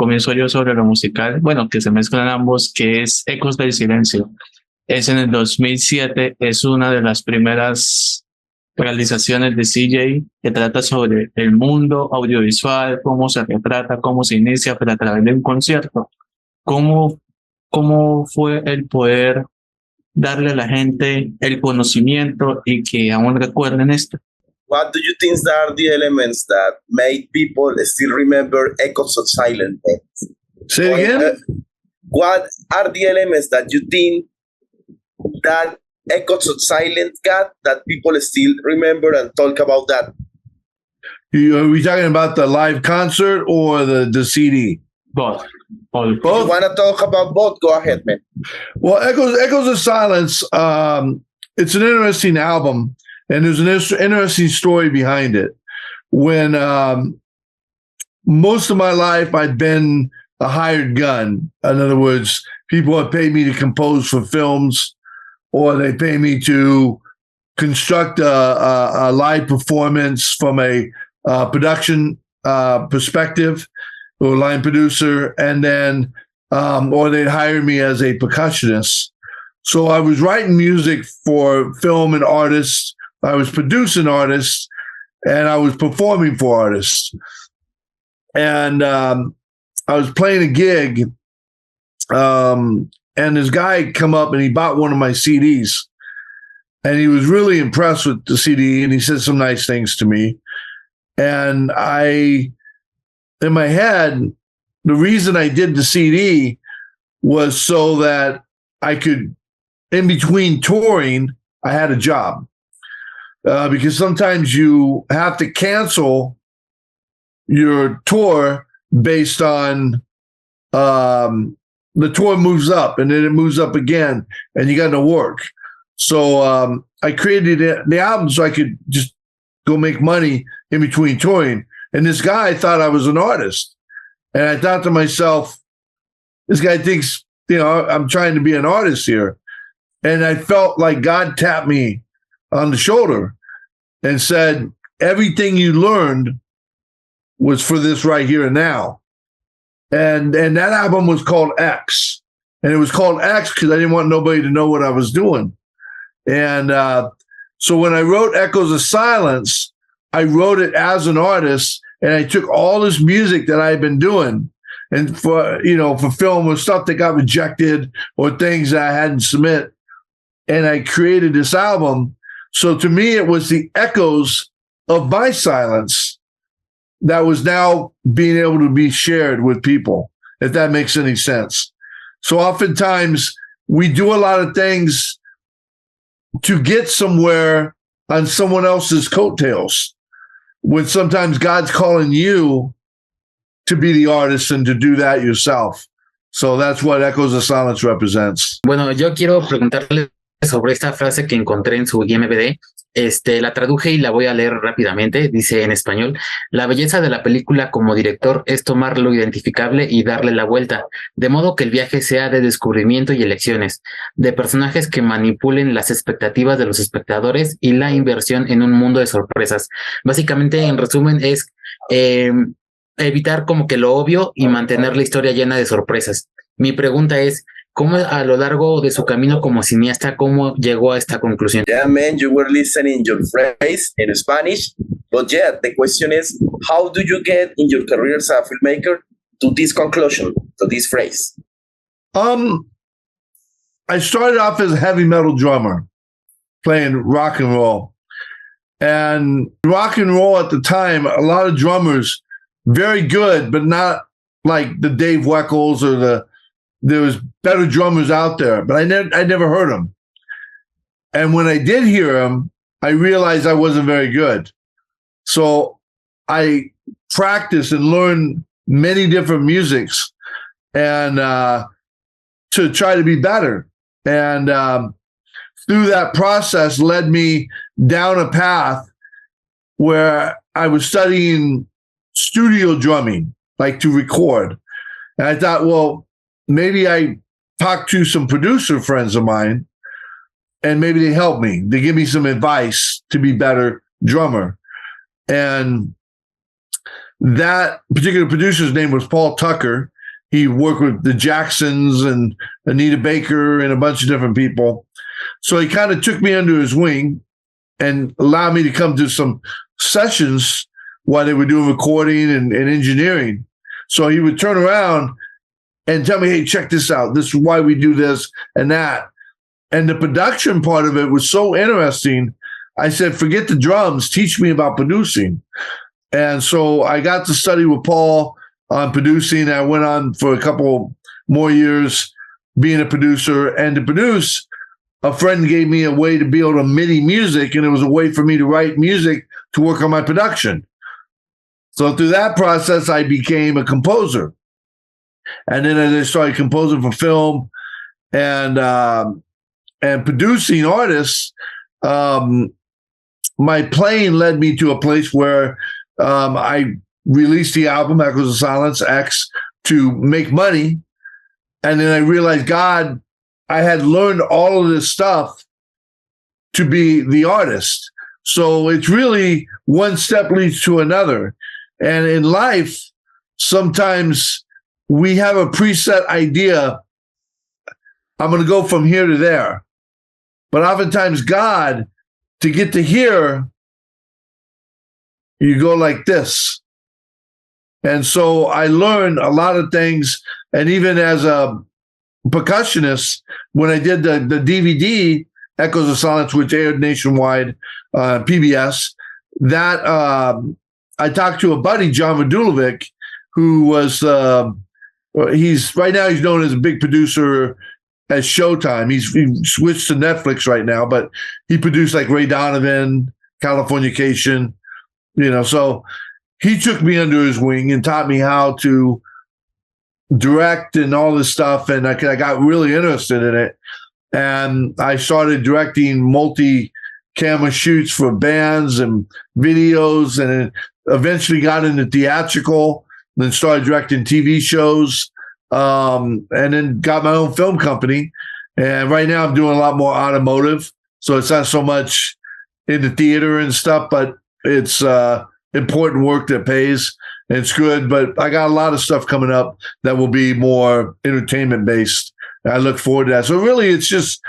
comienzo yo sobre lo musical, bueno, que se mezclan ambos, que es Ecos del Silencio. Es en el 2007, es una de las primeras realizaciones de CJ que trata sobre el mundo audiovisual, cómo se retrata, cómo se inicia, pero a través de un concierto. ¿Cómo, cómo fue el poder darle a la gente el conocimiento y que aún recuerden esto? What do you think are the elements that made people still remember Echoes of Silent Death? Say it again? What are the elements that you think that Echoes of Silent got that people still remember and talk about that? Are we talking about the live concert or the CD? Both. Both. If you want to talk about both, go ahead, man. Well, Echoes of Silence, it's an interesting album, and there's an interesting story behind it. When most of my life I'd been a hired gun. In other words, people have paid me to compose for films, or they pay me to construct a live performance from a production perspective, or line producer, and then or they'd hire me as a percussionist. So I was writing music for film and artists, I was producing artists, and I was performing for artists. And I was playing a gig, and this guy come up and he bought one of my CDs. And he was really impressed with the CD, and he said some nice things to me. And in my head, the reason I did the CD was so that I could, in between touring, I had a job. Because sometimes you have to cancel your tour based on the tour moves up and then it moves up again and you got no work. So I created the album so I could just go make money in between touring. And this guy thought I was an artist. And I thought to myself, this guy thinks, I'm trying to be an artist here. And I felt like God tapped me on the shoulder and said, everything you learned was for this right here and now. And that album was called X. And it was called X because I didn't want nobody to know what I was doing. And so when I wrote Echoes of Silence, I wrote it as an artist, and I took all this music that I had been doing, and for film or stuff that got rejected or things that I hadn't submit, and I created this album. So to me, it was the echoes of my silence that was now being able to be shared with people, if that makes any sense. So oftentimes we do a lot of things to get somewhere on someone else's coattails, when sometimes God's calling you to be the artist and to do that yourself. So that's what Echoes of Silence represents. Bueno, yo quiero preguntarle sobre esta frase que encontré en su IMDb. La traduje y la voy a leer rápidamente. Dice en español: la belleza de la película como director es tomar lo identificable y darle la vuelta, de modo que el viaje sea de descubrimiento y elecciones, de personajes que manipulen las expectativas de los espectadores y la inversión en un mundo de sorpresas. Básicamente, en resumen, es evitar como que lo obvio y mantener la historia llena de sorpresas. Mi pregunta es, ¿cómo a lo largo de su camino como cineasta, cómo llegó a esta conclusión? Yeah, man, you were listening your phrase in Spanish, but yeah, the question is, how do you get in your career as a filmmaker to this conclusion, to this phrase? I started off as a heavy metal drummer, playing rock and roll. And rock and roll at the time, a lot of drummers, very good, but not like the Dave Weckels or there was better drummers out there, but I never heard them. And when I did hear them, I realized I wasn't very good. So I practiced and learned many different musics and to try to be better. And through that process led me down a path where I was studying studio drumming, like to record. And I thought, well, maybe I talked to some producer friends of mine and maybe they help me. They give me some advice to be better drummer. And that particular producer's name was Paul Tucker. he worked with the Jacksons and Anita Baker and a bunch of different people. So he kind of took me under his wing and allowed me to come to some sessions while they were doing recording and engineering. So he would turn around and tell me, hey, check this out. This is why we do this and that. And the production part of it was so interesting. I said, forget the drums, teach me about producing. And so I got to study with Paul on producing. I went on for a couple more years being a producer. And to produce, a friend gave me a way to be able to MIDI music, and it was a way for me to write music to work on my production. So through that process, I became a composer. And then as I started composing for film and producing artists, my playing led me to a place where I released the album Echoes of Silence X to make money. And then I realized, God, I had learned all of this stuff to be the artist. So it's really one step leads to another. And in life, sometimes we have a preset idea. I'm going to go from here to there. But oftentimes God, to get to here, you go like this. And so I learned a lot of things. And even as a percussionist, when I did the DVD, Echoes of Silence, which aired nationwide, PBS, that I talked to a buddy, Jhon, who was, right now he's known as a big producer at Showtime. He switched to Netflix right now, but he produced like Ray Donovan, Californication, so he took me under his wing and taught me how to direct and all this stuff. And I got really interested in it. And I started directing multi-camera shoots for bands and videos, and eventually got into theatrical, then started directing TV shows, and then got my own film company. And right now I'm doing a lot more automotive. So it's not so much in the theater and stuff, but it's important work that pays. And it's good. But I got a lot of stuff coming up that will be more entertainment based. I look forward to that. So really, it's just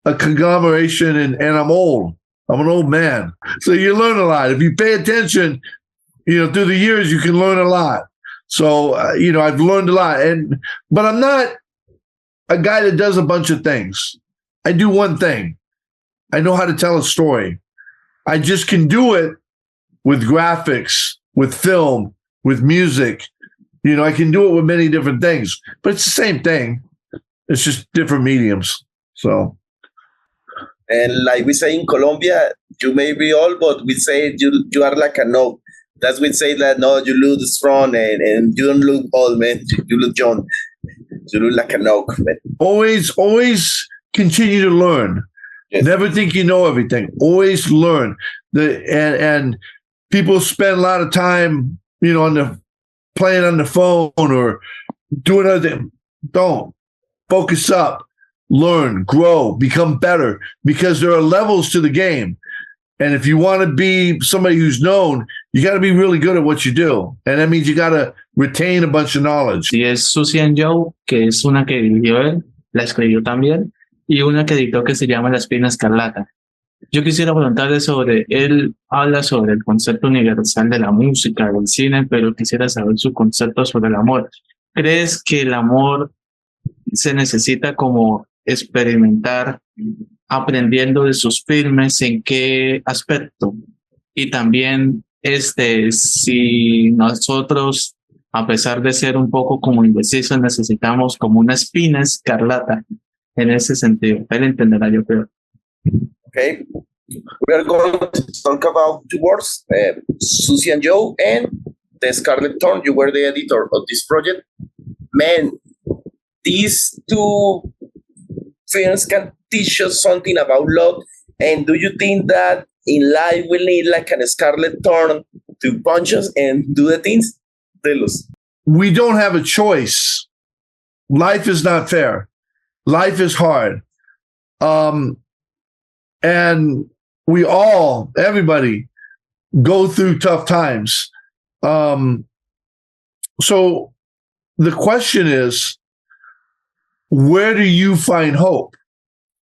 a conglomeration, and I'm old. I'm an old man. So you learn a lot. If you pay attention, through the years, you can learn a lot. So, I've learned a lot. But I'm not a guy that does a bunch of things. I do one thing. I know how to tell a story. I just can do it with graphics, with film, with music. I can do it with many different things, but it's the same thing. It's just different mediums. So. And like we say in Colombia, you may be old, but we say you are like a no. That's we say that no, you look strong and you don't look old, man. You look young. You look like a no, man. Always continue to learn. Yes. Never think you know everything. Always learn. And people spend a lot of time, playing on the phone or doing other things. Don't. Focus up. Learn, grow, become better, because there are levels to the game. And if you want to be somebody who's known, you got to be really good at what you do. And that means you got to retain a bunch of knowledge. Y es Susie and Joe, que es una que dirigió él, la escribió también, y una que editó que se llama La Espina Escarlata. Yo quisiera preguntarle él habla sobre el concepto universal de la música, del cine, pero quisiera saber su concepto sobre el amor. ¿Crees que el amor se necesita como experimentar aprendiendo de sus filmes? ¿En qué aspecto? Y también si nosotros, a pesar de ser un poco como indecisos, necesitamos como una espina escarlata en ese sentido. Él entenderá, yo creo. Okay, we are going to talk about two words, Susie and Joe and the Scarlet Thorn. You were the editor of this project. Man, these two films can teach us something about love. And do you think that in life we need like a Scarlet Thorn to punch us and do the things? Tell us. We don't have a choice. Life is not fair. Life is hard. And we everybody go through tough times. So the question is, where do you find hope?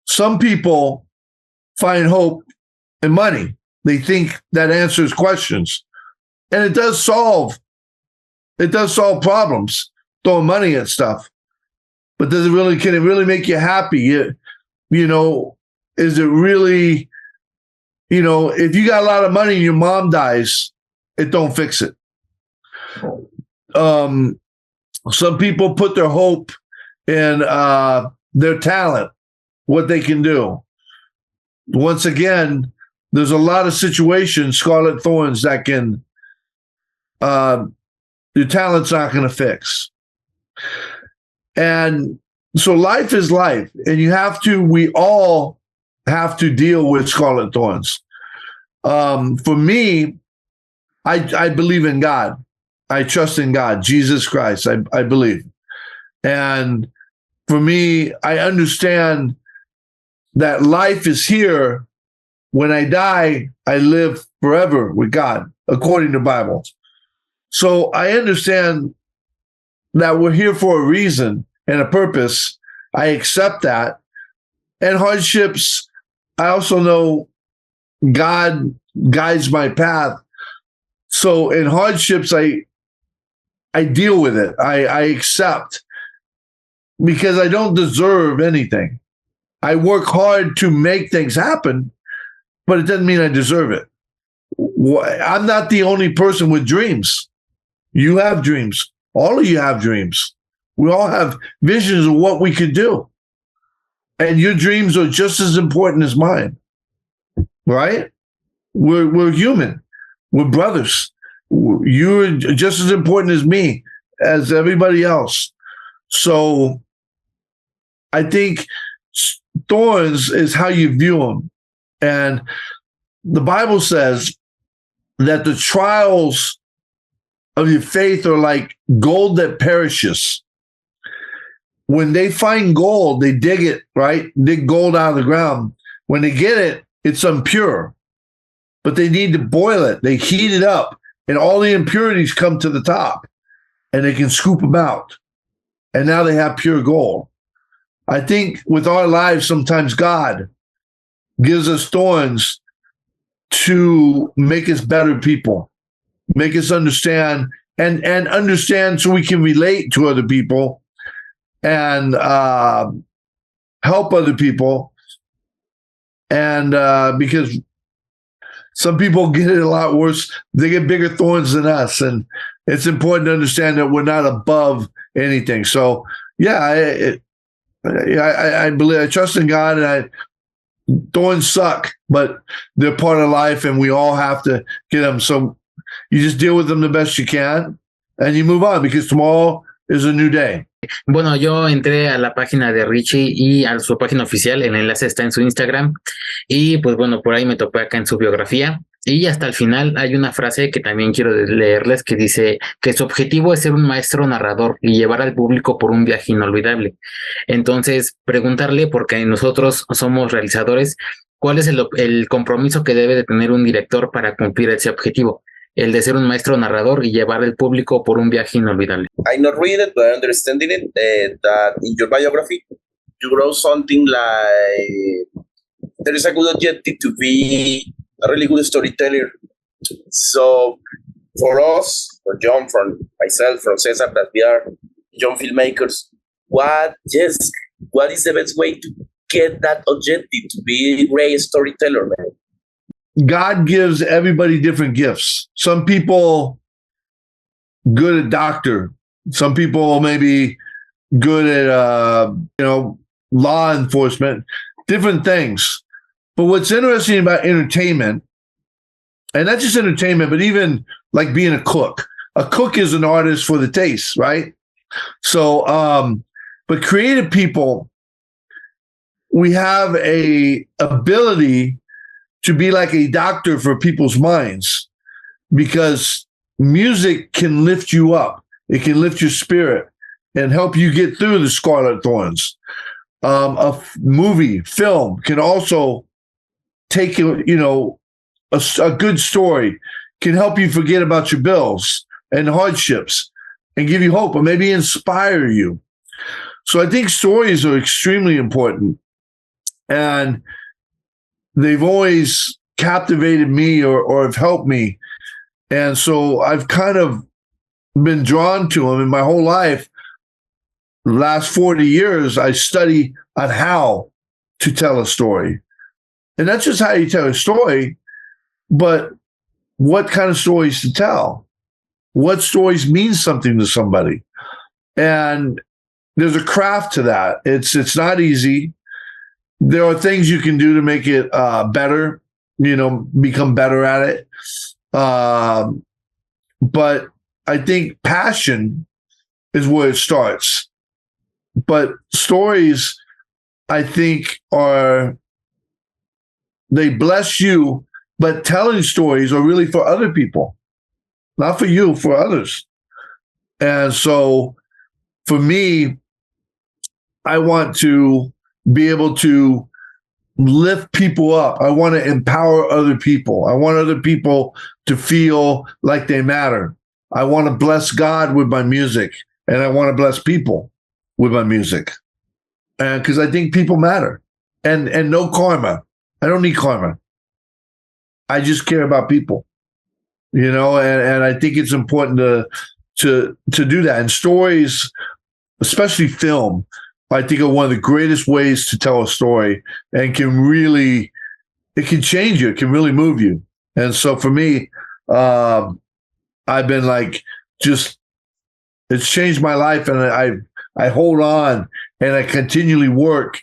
Some people find hope in money. They think that answers questions. And it does solve problems, throwing money at stuff. But can it really make you happy? Is it really, if you got a lot of money and your mom dies, it don't fix it. Some people put their hope in their talent, what they can do. Once again, there's a lot of situations, scarlet thorns, that can, your talent's not going to fix. And so life is life, and we all have to deal with scarlet thorns. For me, I believe in God. I trust in God, Jesus Christ, I believe. And for me, I understand that life is here. When I die, I live forever with God, according to the Bible. So I understand that we're here for a reason and a purpose. I accept that. And hardships, I also know God guides my path. So in hardships, I deal with it. I accept, because I don't deserve anything. I work hard to make things happen, but it doesn't mean I deserve it. I'm not the only person with dreams. You have dreams. All of you have dreams. We all have visions of what we could do. And your dreams are just as important as mine, right? We're human. We're brothers. You're just as important as me, as everybody else. So I think thorns is how you view them. And the Bible says that the trials of your faith are like gold that perishes. When they find gold, they dig it, right? Dig gold out of the ground. When they get it, it's impure. But they need to boil it. They heat it up, and all the impurities come to the top, and they can scoop them out. And now they have pure gold. I think with our lives, sometimes God gives us thorns to make us better people, make us understand, and understand so we can relate to other people and help other people. And because some people get it a lot worse, they get bigger thorns than us. And it's important to understand that we're not above anything. So, yeah, I believe, I trust in God, and thorns suck, but they're part of life, and we all have to get them. So you just deal with them the best you can, and you move on, because tomorrow is a new day. Bueno, yo entré a la página de Ryche y a su página oficial, el enlace está en su Instagram, y pues bueno, por ahí me topé acá en su biografía, y hasta el final hay una frase que también quiero leerles, que dice que su objetivo es ser un maestro narrador y llevar al público por un viaje inolvidable. Entonces, preguntarle, porque nosotros somos realizadores, ¿cuál es el compromiso que debe de tener un director para cumplir ese objetivo? El de ser un maestro narrador y llevar al público por un viaje inolvidable. I not read it, but understanding it, that in your biography, you wrote something like, there is a good objective to be a really good storyteller. So for us, for Jhon, from myself, from Cesar, that we are young filmmakers, what is the best way to get that objective to be a great storyteller, man? God gives everybody different gifts. Some people good at doctor. Some people maybe good at law enforcement, different things. But what's interesting about entertainment, and not just entertainment, but even like being a cook. A cook is an artist for the taste, right? So, but creative people, we have a ability to be like a doctor for people's minds, because music can lift you up. It can lift your spirit and help you get through the scarlet thorns. A movie, film can also take, a good story can help you forget about your bills and hardships. and give you hope, or maybe inspire you. So I think stories are extremely important, and they've always captivated me or have helped me. And so I've kind of been drawn to them in my whole life. The last 40 years, I study on how to tell a story. And that's just how you tell a story, but what kind of stories to tell? What stories mean something to somebody? And there's a craft to that. It's not easy. There are things you can do to make it better, become better at it. But I think passion is where it starts. But stories, I think, they bless you, but telling stories are really for other people, not for you, for others. And so for me, I want to be able to lift people up. I want to empower other people. I want other people to feel like they matter. I want to bless God with my music, and I want to bless people with my music. And because I think people matter, and no karma. I don't need karma. I just care about people, and I think it's important to do that. And stories, especially film, I think are one of the greatest ways to tell a story, and it can change you. It can really move you. And so for me, I've been it's changed my life, and I hold on and I continually work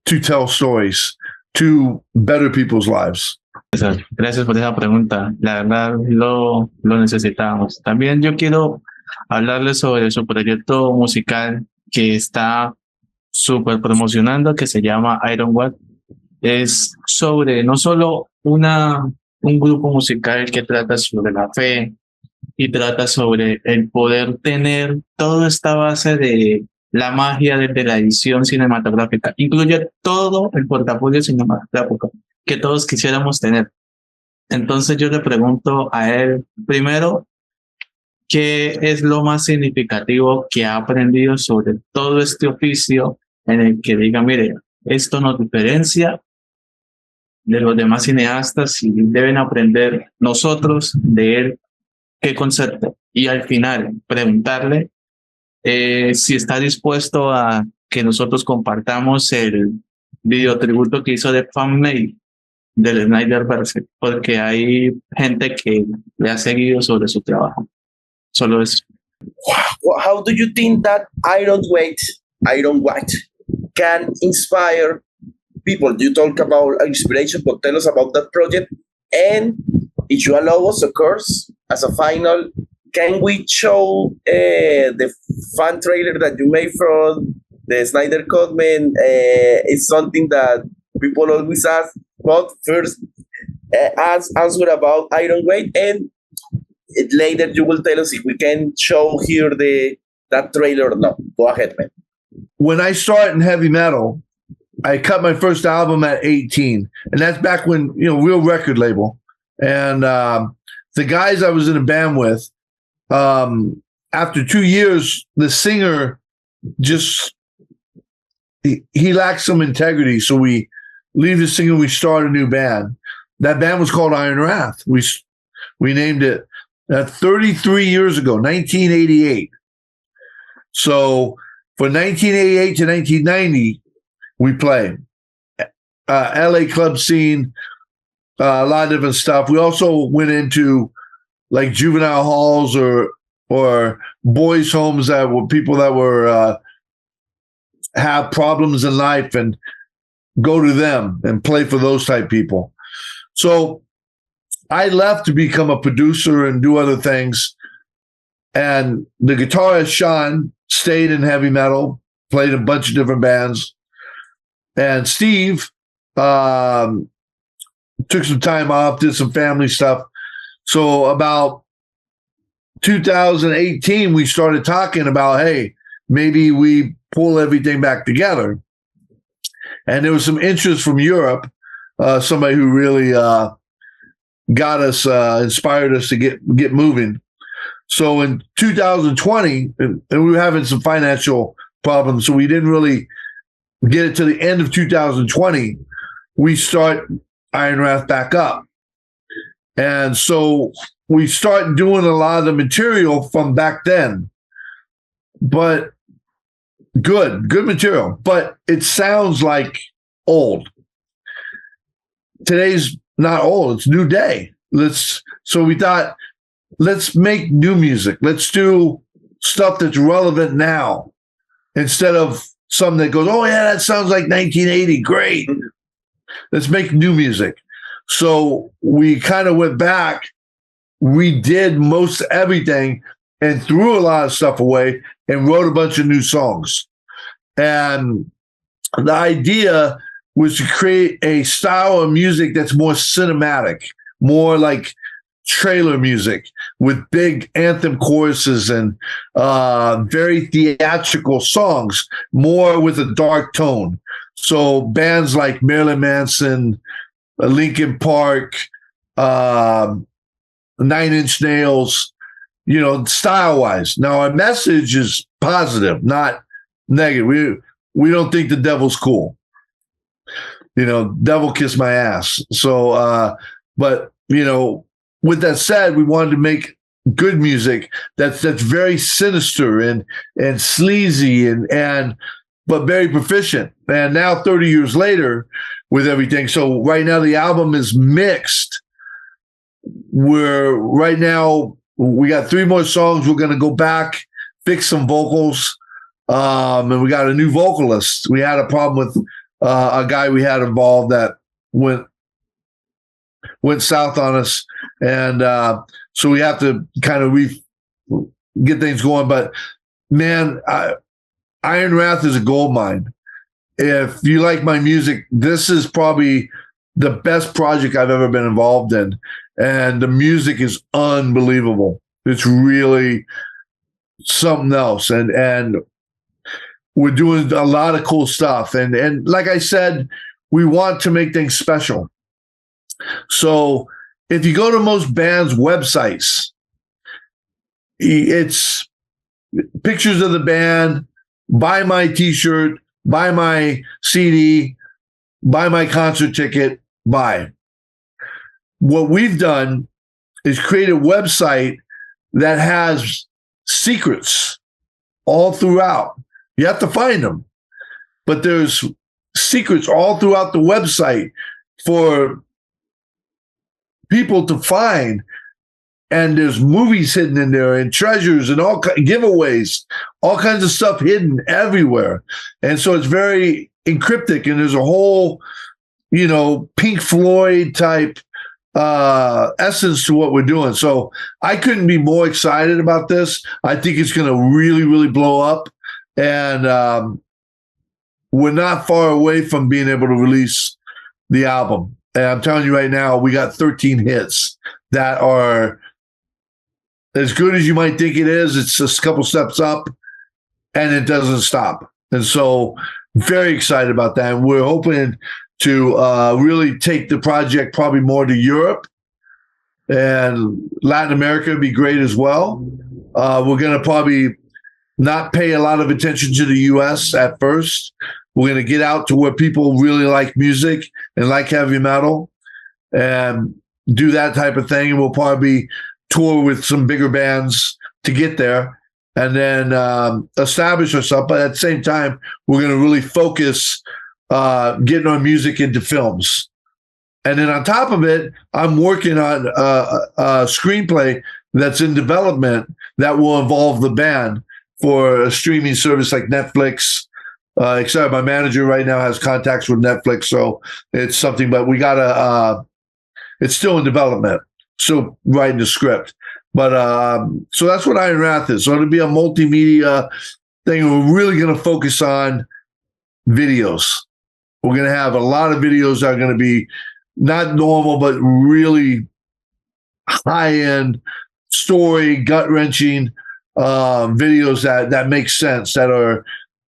to tell stories to better people's lives. Gracias por esa pregunta. La verdad lo necesitamos. También yo quiero hablarles sobre su proyecto musical que está súper promocionando, que se llama Iron What. Es sobre no solo un grupo musical que trata sobre la fe y trata sobre el poder tener toda esta base de la magia desde la edición cinematográfica. Incluye todo el portafolio cinematográfico que todos quisiéramos tener. Entonces yo le pregunto a él, primero, ¿qué es lo más significativo que ha aprendido sobre todo este oficio en el que diga, mire, esto nos diferencia de los demás cineastas y deben aprender nosotros de él qué concepto? Y al final preguntarle si está dispuesto a que nosotros compartamos el video tributo que hizo de fanmade del Snyderverse, porque hay gente que le ha seguido sobre su trabajo. Solo eso. How do you think that Iron White can inspire people? You talk about inspiration, but tell us about that project. And if you allow us, of course, as a final, can we show the fan trailer that you made from the Snyder Cut, man? It's something that people always ask. But first, answer about Iron White, and later you will tell us if we can show here that trailer or not. Go ahead, man. When I started in heavy metal, I cut my first album at 18, and that's back when, real record label. And the guys I was in a band with, after 2 years, the singer he lacked some integrity. So we leave the singer, we start a new band. That band was called Iron Wrath. We named it 33 years ago, 1988. So for 1988 to 1990, we played LA club scene, a lot of different stuff. We also went into like juvenile halls or boys' homes that were people that were have problems in life, and go to them and play for those type people. So I left to become a producer and do other things. And the guitarist Jhon stayed in heavy metal, played in a bunch of different bands. And Steve took some time off, did some family stuff. So about 2018, we started talking about, hey, maybe we pull everything back together. And there was some interest from Europe, somebody who really got us, inspired us to get moving. So in 2020, and we were having some financial problems, so we didn't really get it to the end of 2020. We start Iron Wrath back up. And so we start doing a lot of the material from back then. But good material. But it sounds like old. Today's not old, it's new day. So we thought, let's make new music. Let's do stuff that's relevant now instead of something that goes, oh yeah, that sounds like 1980. Great. Let's make new music. So we kind of went back, redid most everything and threw a lot of stuff away and wrote a bunch of new songs. And the idea was to create a style of music that's more cinematic, more like trailer music with big anthem choruses and very theatrical songs, more with a dark tone. So bands like Marilyn Manson, Linkin Park, 9 Inch Nails, style-wise. Now, our message is positive, not negative. We don't think the devil's cool. Devil kiss my ass. So, but, with that said, we wanted to make good music that's very sinister and sleazy but very proficient. And now 30 years later with everything. So right now the album is mixed. Right now we got 3 more songs. We're going to go back, fix some vocals. And we got a new vocalist. We had a problem with a guy we had involved that went south on us. And so we have to kind of get things going. But man, Iron Wrath is a gold mine. If you like my music, this is probably the best project I've ever been involved in. And the music is unbelievable. It's really something else. And we're doing a lot of cool stuff. And like I said, we want to make things special. So if you go to most bands' websites, it's pictures of the band, buy my t-shirt, buy my CD, buy my concert ticket, buy. What we've done is create a website that has secrets all throughout. You have to find them, but there's secrets all throughout the website for people to find. And there's movies hidden in there and treasures and all giveaways, all kinds of stuff hidden everywhere. And so it's very encryptic. And there's a whole, Pink Floyd type essence to what we're doing. So I couldn't be more excited about this. I think it's going to really, really blow up. And we're not far away from being able to release the album. And I'm telling you right now, we got 13 hits that are as good as you might think it is. It's just a couple steps up, and it doesn't stop. And so very excited about that. And we're hoping to really take the project probably more to Europe, and Latin America would be great as well. We're going to probably not pay a lot of attention to the U.S. at first. We're going to get out to where people really like music and like heavy metal and do that type of thing. And we'll probably tour with some bigger bands to get there and then establish ourselves. But at the same time, we're going to really focus getting our music into films. And then on top of it, I'm working on a screenplay that's in development that will involve the band for a streaming service like Netflix. Except my manager right now has contacts with Netflix, so it's something. But we gotta. It's still in development, still writing the script. But so that's what Iron Wrath is. So it'll be a multimedia thing. We're really going to focus on videos. We're going to have a lot of videos that are going to be not normal, but really high-end story, gut-wrenching videos that make sense, that are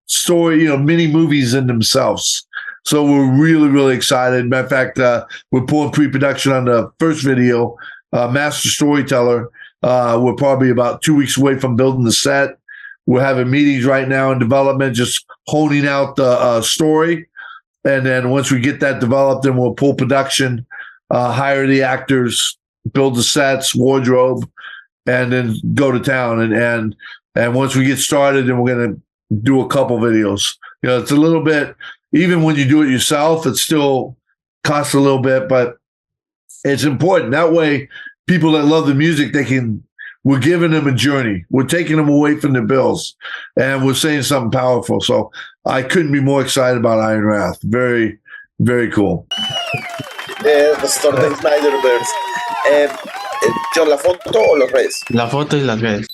story, mini movies in themselves. So we're really, really excited. Matter of fact, we're pulling pre-production on the first video, Master Storyteller, We're probably about 2 weeks away from building the set. We're having meetings right now in development, just honing out the story. And then once we get that developed, then we'll pull production, hire the actors, build the sets, wardrobe, and then go to town. And once we get started, then we're going to do a couple videos. It's a little bit, even when you do it yourself, it still costs a little bit, but it's important. That way, people that love the music, we're giving them a journey. We're taking them away from the bills, and we're saying something powerful. So I couldn't be more excited about Iron Wrath. Very, very cool. Los Thornton Snyderverse. Jhon, ¿la foto o los redes? La foto y las redes.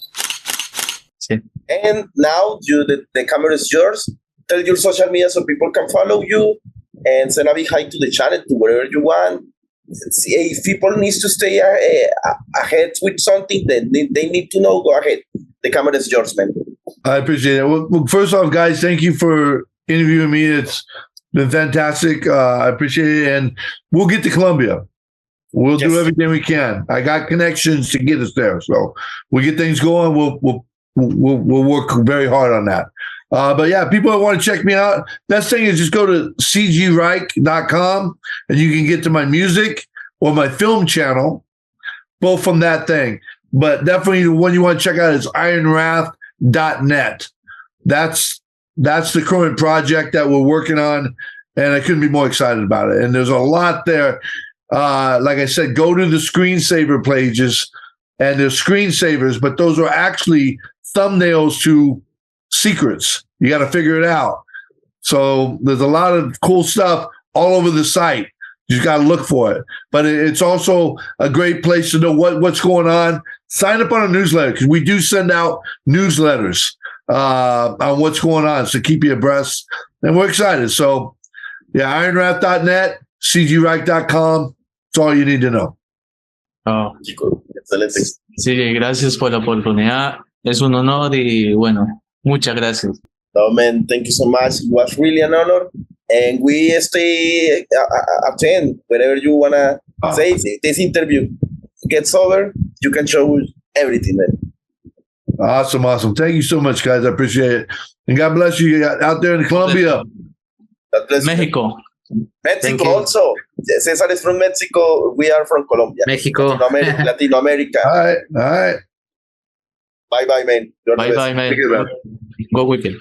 Sí. And now the camera is yours. Tell your social media so people can follow you and send a big hi to the channel, to wherever you want. If people need to stay ahead with something that they need to know, go ahead. The camera is yours, man. I appreciate it. Well, first off, guys, thank you for interviewing me. It's been fantastic. I appreciate it. And we'll get to Colombia. We'll do everything we can. I got connections to get us there. So we'll get things going. We'll work very hard on that. But yeah, people that want to check me out, best thing is just go to cgryche.com and you can get to my music or my film channel, both from that thing. But definitely the one you want to check out is ironwrath.net. That's the current project that we're working on, and I couldn't be more excited about it. And there's a lot there. Like I said, go to the screensaver pages, and there's screensavers, but those are actually thumbnails to secrets. You got to figure it out. So there's a lot of cool stuff all over the site. You just got to look for it. But it's also a great place to know what's going on. Sign up on a newsletter, because we do send out newsletters on what's going on, so keep you abreast. And we're excited. So yeah, ironwrath.net, cgryche.com. That's all you need to know. Oh, Excelente. sí, gracias por la oportunidad. Es un honor y bueno, muchas gracias. No, man, thank you so much. It was really an honor. And we stay attend wherever you want to say. If this interview gets over, you can show everything, man. Awesome. Thank you so much, guys. I appreciate it. And God bless you out there in Colombia. God bless Mexico. you. Mexico also. Cesar is from Mexico. We are from Colombia. Mexico. Latino America. All right. Bye, man. Bye, man. Take care, man. Go with it.